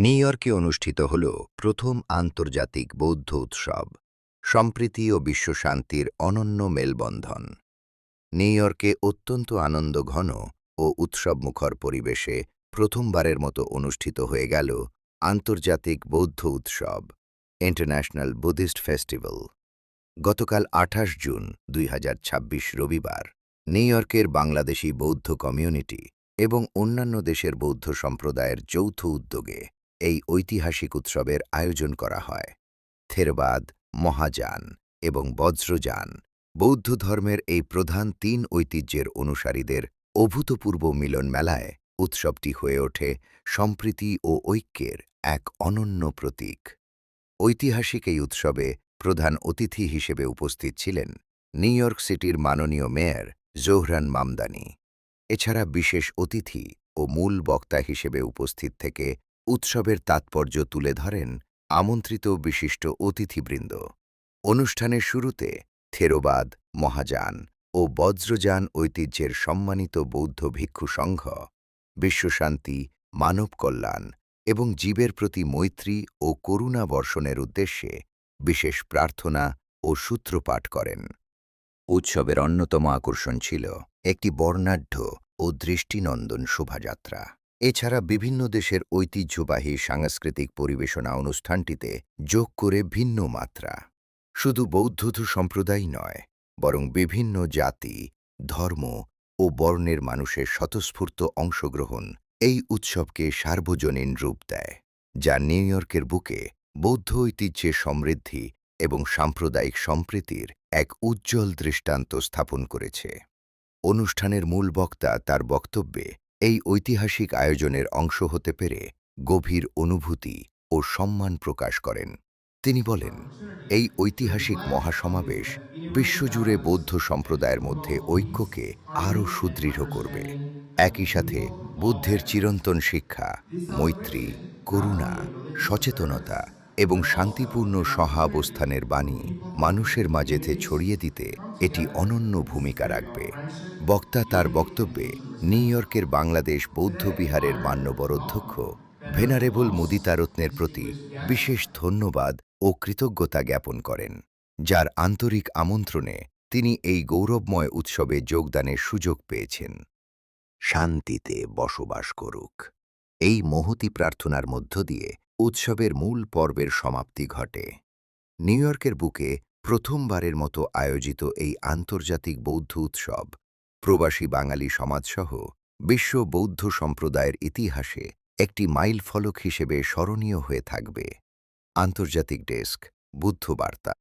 New ইয়র্কে অনুষ্ঠিত হল প্রথম আন্তর্জাতিক বৌদ্ধ উৎসব, সম্প্রীতি ও বিশ্বশান্তির অনন্য মেলবন্ধন। নিউ ইয়র্কে অত্যন্ত আনন্দঘন ও উৎসবমুখর পরিবেশে প্রথমবারের মতো অনুষ্ঠিত হয়ে গেল আন্তর্জাতিক বৌদ্ধ উৎসব, ইন্টারন্যাশনাল বুদ্ধিস্ট ফেস্টিভ্যাল। গতকাল ২৮ জুন ২০২৬ রবিবার নিউ ইয়র্কের বাংলাদেশি বৌদ্ধ কমিউনিটি এবং অন্যান্য দেশের বৌদ্ধ সম্প্রদায়ের যৌথ উদ্যোগে এই ঐতিহাসিক উৎসবের আয়োজন করা হয়। থেরবাদ, মহাযান এবং বজ্রযান বৌদ্ধ ধর্মের এই প্রধান ৩ ঐতিহ্যের অনুসারীদের অভূতপূর্ব মিলন মেলায় উৎসবটি হয়ে ওঠে সম্প্রীতি ও ঐক্যের এক অনন্য প্রতীক। ঐতিহাসিক এই উৎসবে প্রধান অতিথি হিসেবে উপস্থিত ছিলেন নিউ ইয়র্ক সিটির মাননীয় মেয়র জোহরান মামদানি। এছাড়া বিশেষ অতিথি ও মূল বক্তা হিসেবে উপস্থিত থেকে উৎসবের তাৎপর্য তুলে ধরেন আমন্ত্রিত বিশিষ্ট অতিথিবৃন্দ। অনুষ্ঠানের শুরুতে থেরবাদ, মহাযান ও বজ্রযান ঐতিহ্যের সম্মানিত বৌদ্ধ ভিক্ষু সংঘ বিশ্বশান্তি, মানব কল্যাণ এবং জীবের প্রতি মৈত্রী ও করুণা বর্ষণের উদ্দেশ্যে বিশেষ প্রার্থনা ও সূত্রপাঠ করেন। উৎসবের অন্যতম আকর্ষণ ছিল একটি বর্ণাঢ্য ও দৃষ্টিনন্দন শোভাযাত্রা। এছাড়া বিভিন্ন দেশের ঐতিহ্যবাহী সাংস্কৃতিক পরিবেশনা অনুষ্ঠানটিতে যোগ করে ভিন্ন মাত্রা। শুধু বৌদ্ধ সম্প্রদায় নয়, বরং বিভিন্ন জাতি, ধর্ম ও বর্ণের মানুষের স্বতঃস্ফূর্ত অংশগ্রহণ এই উৎসবকে সার্বজনীন রূপ দেয়, যা নিউ ইয়র্কের বুকে বৌদ্ধ ঐতিহ্যের সমৃদ্ধি এবং সাম্প্রদায়িক সম্প্রীতির এক উজ্জ্বল দৃষ্টান্ত স্থাপন করেছে। অনুষ্ঠানের মূল বক্তা তার বক্তব্যে এই ঐতিহাসিক আয়োজনের অংশ হতে পেরে গভীর অনুভূতি ও সম্মান প্রকাশ করেন। তিনি বলেন, এই ঐতিহাসিক মহাসমাবেশ বিশ্বজুড়ে বৌদ্ধ সম্প্রদায়ের মধ্যে ঐক্যকে আরও সুদৃঢ় করবে। একই সাথে বুদ্ধের চিরন্তন শিক্ষা, মৈত্রী, করুণা, সচেতনতা এবং শান্তিপূর্ণ সহাবস্থানের বাণী মানুষের মাঝেতে ছড়িয়ে দিতে এটি অনন্য ভূমিকা রাখবে। বক্তা তার বক্তব্যে নিউ ইয়র্কের বাংলাদেশ বৌদ্ধ বিহারের মান্যবর অধ্যক্ষ ভেনারেবল মুদিতারত্নের প্রতি বিশেষ ধন্যবাদ ও কৃতজ্ঞতা জ্ঞাপন করেন, যার আন্তরিক আমন্ত্রণে তিনি এই গৌরবময় উৎসবে যোগদানের সুযোগ পেয়েছেন। শান্তিতে বসবাস করুক, এই মহতী প্রার্থনার মধ্য দিয়ে উৎসবের মূল পর্বের সমাপ্তি ঘটে। নিউ ইয়র্কের বুকে প্রথমবারের মতো আয়োজিত এই আন্তর্জাতিক বৌদ্ধ উৎসব প্রবাসী বাঙালি সমাজসহ বিশ্ব বৌদ্ধ সম্প্রদায়ের ইতিহাসে একটি মাইলফলক হিসেবে স্মরণীয় হয়ে থাকবে। আন্তর্জাতিক ডেস্ক, বুদ্ধ বার্তা।